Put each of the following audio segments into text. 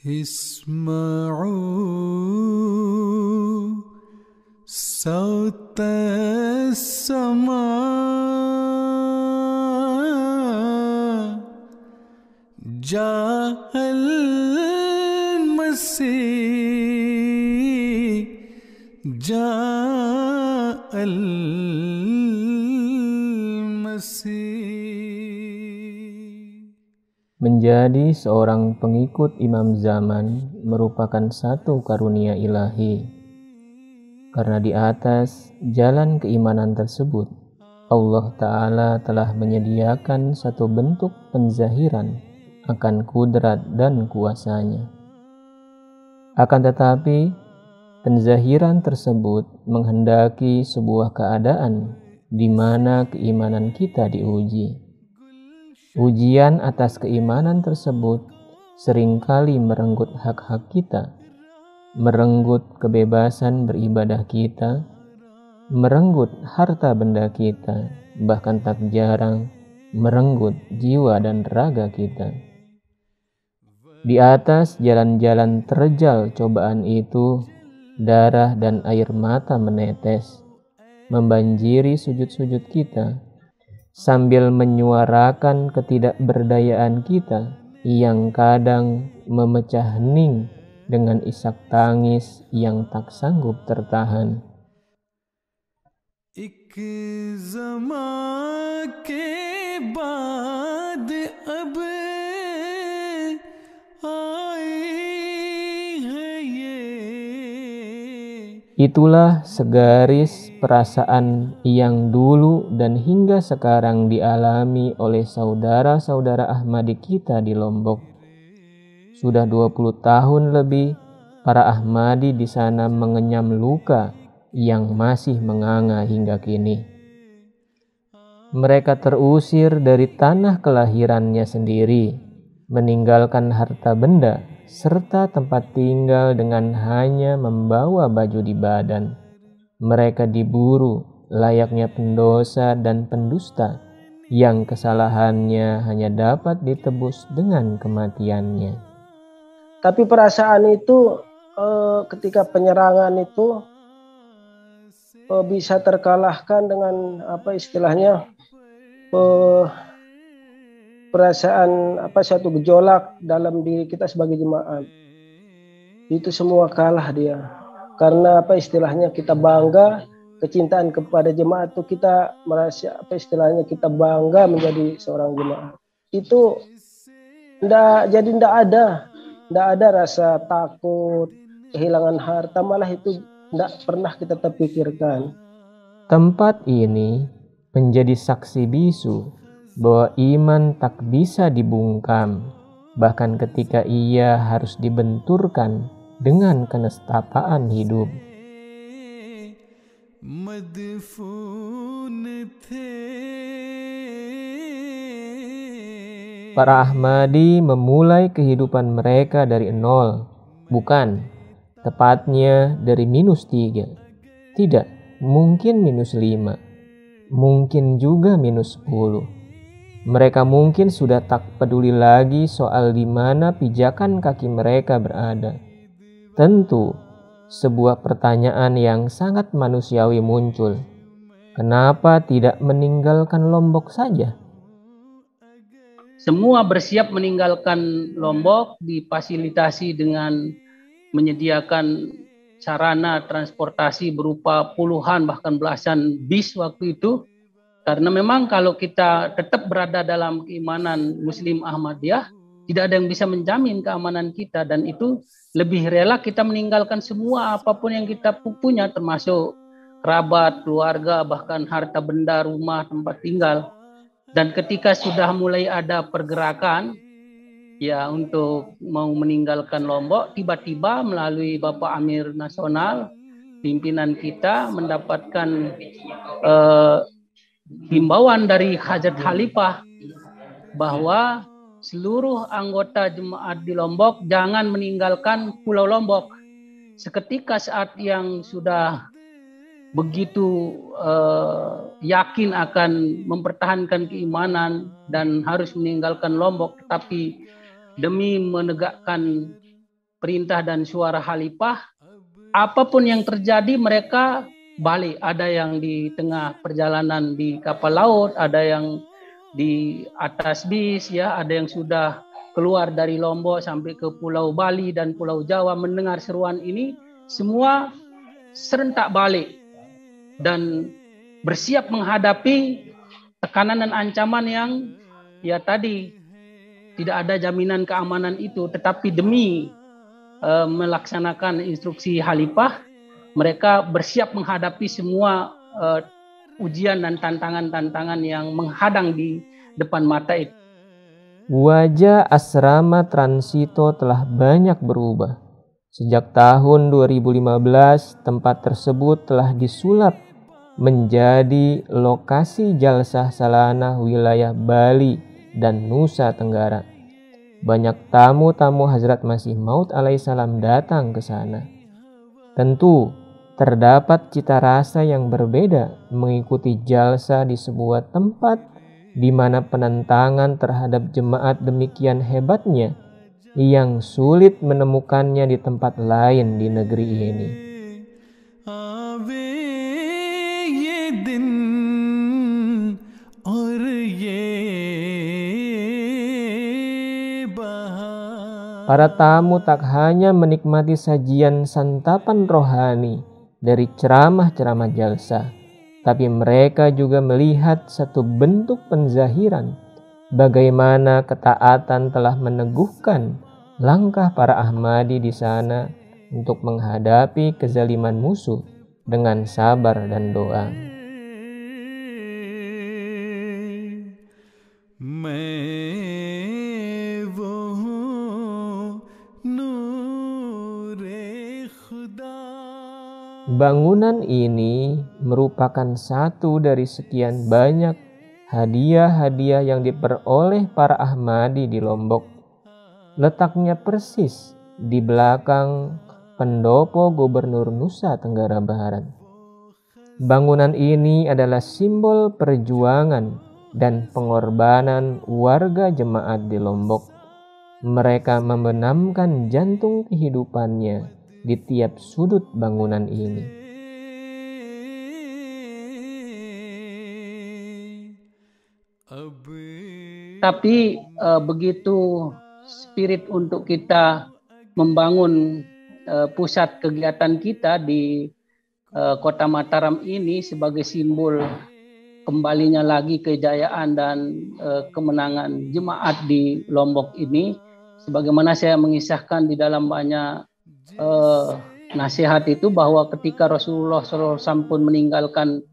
اسمعوا صوت السماء جاء المسيح جاء المسيح. Menjadi seorang pengikut imam zaman merupakan satu karunia ilahi. Karena di atas jalan keimanan tersebut, Allah Ta'ala telah menyediakan satu bentuk penzahiran akan kudrat dan kuasanya. Akan tetapi, penzahiran tersebut menghendaki sebuah keadaan di mana keimanan kita diuji. Ujian atas keimanan tersebut seringkali merenggut hak-hak kita, merenggut kebebasan beribadah kita, merenggut harta benda kita, bahkan tak jarang merenggut jiwa dan raga kita. Di atas jalan-jalan terjal cobaan itu, darah dan air mata menetes, membanjiri sujud-sujud kita, sambil menyuarakan ketidakberdayaan kita yang kadang memecah hening dengan isak tangis yang tak sanggup tertahan. एक ज़मां के बाद अब आई है ये. Itulah segaris perasaan yang dulu dan hingga sekarang dialami oleh saudara-saudara Ahmadi kita di Lombok. Sudah 20 tahun lebih para Ahmadi di sana mengenyam luka yang masih menganga hingga kini. Mereka terusir dari tanah kelahirannya sendiri, meninggalkan harta benda serta tempat tinggal dengan hanya membawa baju di badan. Mereka diburu layaknya pendosa dan pendusta yang kesalahannya hanya dapat ditebus dengan kematiannya. Tapi perasaan itu ketika penyerangan itu bisa terkalahkan dengan perasaan satu gejolak dalam diri kita sebagai jemaat. Itu semua kalah dia. Karena kita bangga, kecintaan kepada jemaat itu kita merasa kita bangga menjadi seorang jemaat. Itu tidak ada rasa takut, kehilangan harta, malah itu tidak pernah kita terpikirkan. Tempat ini menjadi saksi bisu bahwa iman tak bisa dibungkam, bahkan ketika ia harus dibenturkan dengan kenestapaan hidup. Para Ahmadi memulai kehidupan mereka dari nol, bukan, tepatnya dari -3. Tidak, mungkin -5, mungkin juga -10. Mereka mungkin sudah tak peduli lagi soal di mana pijakan kaki mereka berada. Tentu, sebuah pertanyaan yang sangat manusiawi muncul. Kenapa tidak meninggalkan Lombok saja? Semua bersiap meninggalkan Lombok, difasilitasi dengan menyediakan sarana transportasi berupa puluhan bahkan belasan bis waktu itu. Karena memang kalau kita tetap berada dalam keimanan Muslim Ahmadiyah, tidak ada yang bisa menjamin keamanan kita, dan itu lebih rela kita meninggalkan semua apapun yang kita punya, termasuk kerabat, keluarga, bahkan harta benda, rumah, tempat tinggal. Dan ketika sudah mulai ada pergerakan ya untuk mau meninggalkan Lombok, tiba-tiba melalui Bapak Amir Nasional, pimpinan kita mendapatkan himbauan dari Hajat Khalifah bahwa seluruh anggota jemaat di Lombok jangan meninggalkan Pulau Lombok. Seketika saat yang sudah begitu yakin akan mempertahankan keimanan dan harus meninggalkan Lombok, tetapi demi menegakkan perintah dan suara khalifah, apapun yang terjadi mereka balik. Ada yang di tengah perjalanan di kapal laut, ada yang di atas bis, ya, ada yang sudah keluar dari Lombok sampai ke Pulau Bali dan Pulau Jawa mendengar seruan ini, semua serentak balik dan bersiap menghadapi tekanan dan ancaman yang ya tadi tidak ada jaminan keamanan itu, tetapi demi melaksanakan instruksi khalifah, mereka bersiap menghadapi semua ujian dan tantangan-tantangan yang menghadang di depan mata itu. Wajah asrama Transito telah banyak berubah. Sejak tahun 2015, tempat tersebut telah disulap menjadi lokasi jalsah salanah wilayah Bali dan Nusa Tenggara. Banyak tamu-tamu Hazrat Masih Maud alaihissalam datang ke sana. Tentu, terdapat cita rasa yang berbeda mengikuti jalsa di sebuah tempat di mana penentangan terhadap jemaat demikian hebatnya yang sulit menemukannya di tempat lain di negeri ini. Para tamu tak hanya menikmati sajian santapan rohani dari ceramah-ceramah jalsa, tapi mereka juga melihat satu bentuk penzahiran bagaimana ketaatan telah meneguhkan langkah para Ahmadi di sana untuk menghadapi kezaliman musuh dengan sabar dan doa. Bangunan ini merupakan satu dari sekian banyak hadiah-hadiah yang diperoleh para Ahmadi di Lombok. Letaknya persis di belakang pendopo Gubernur Nusa Tenggara Barat. Bangunan ini adalah simbol perjuangan dan pengorbanan warga jemaat di Lombok. Mereka membenamkan jantung kehidupannya di tiap sudut bangunan ini. Tapi begitu spirit untuk kita membangun pusat kegiatan kita di Kota Mataram ini sebagai simbol kembalinya lagi kejayaan dan kemenangan jemaat di Lombok ini, sebagaimana saya mengisahkan di dalam banyak nasihat itu, bahwa ketika Rasulullah SAW pun meninggalkan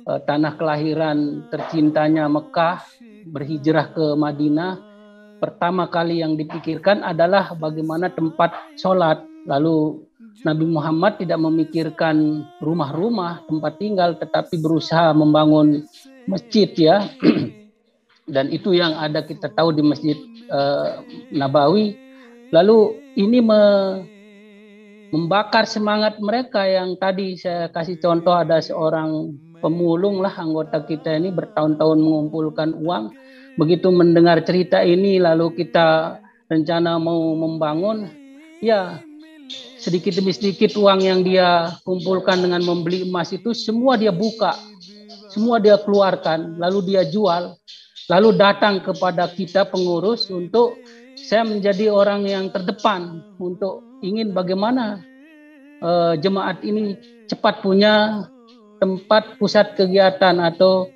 tanah kelahiran tercintanya Mekah, berhijrah ke Madinah, pertama kali yang dipikirkan adalah bagaimana tempat sholat. Lalu Nabi Muhammad tidak memikirkan rumah-rumah tempat tinggal, tetapi berusaha membangun masjid, ya. Dan itu yang ada kita tahu di Masjid Nabawi. Lalu ini membakar semangat mereka yang tadi saya kasih contoh, ada seorang pemulung lah anggota kita ini bertahun-tahun mengumpulkan uang. Begitu mendengar cerita ini lalu kita rencana mau membangun, ya sedikit demi sedikit uang yang dia kumpulkan dengan membeli emas itu semua dia buka, semua dia keluarkan, lalu dia jual, lalu datang kepada kita pengurus untuk saya menjadi orang yang terdepan untuk ingin bagaimana jemaat ini cepat punya tempat pusat kegiatan atau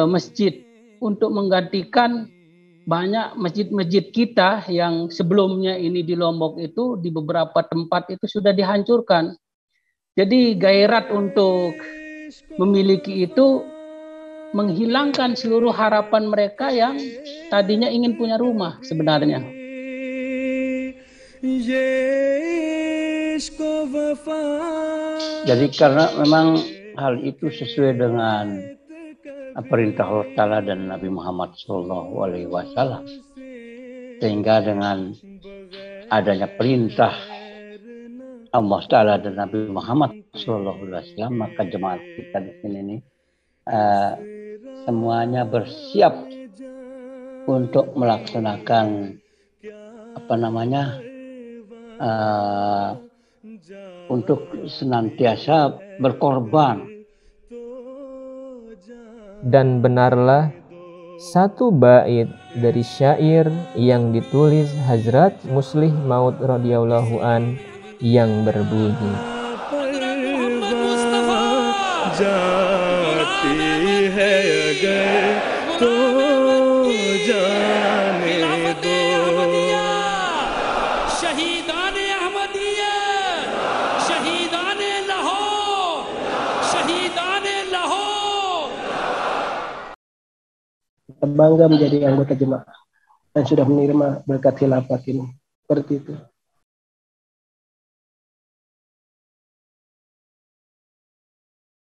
masjid untuk menggantikan banyak masjid-masjid kita yang sebelumnya ini di Lombok itu di beberapa tempat itu sudah dihancurkan. Jadi gairah untuk memiliki itu menghilangkan seluruh harapan mereka yang tadinya ingin punya rumah sebenarnya. Jadi karena memang hal itu sesuai dengan perintah Allah Ta'ala dan Nabi Muhammad SAW, sehingga dengan adanya perintah Allah Ta'ala dan Nabi Muhammad SAW, maka jemaat kita di sini ini semuanya bersiap untuk melaksanakan untuk senantiasa berkorban. Dan benarlah satu bait dari syair yang ditulis Hazrat Muslih Maud radhiyallahu an yang berbunyi, bangga menjadi anggota jemaah dan sudah menerima berkat khilafat ini. Seperti itu.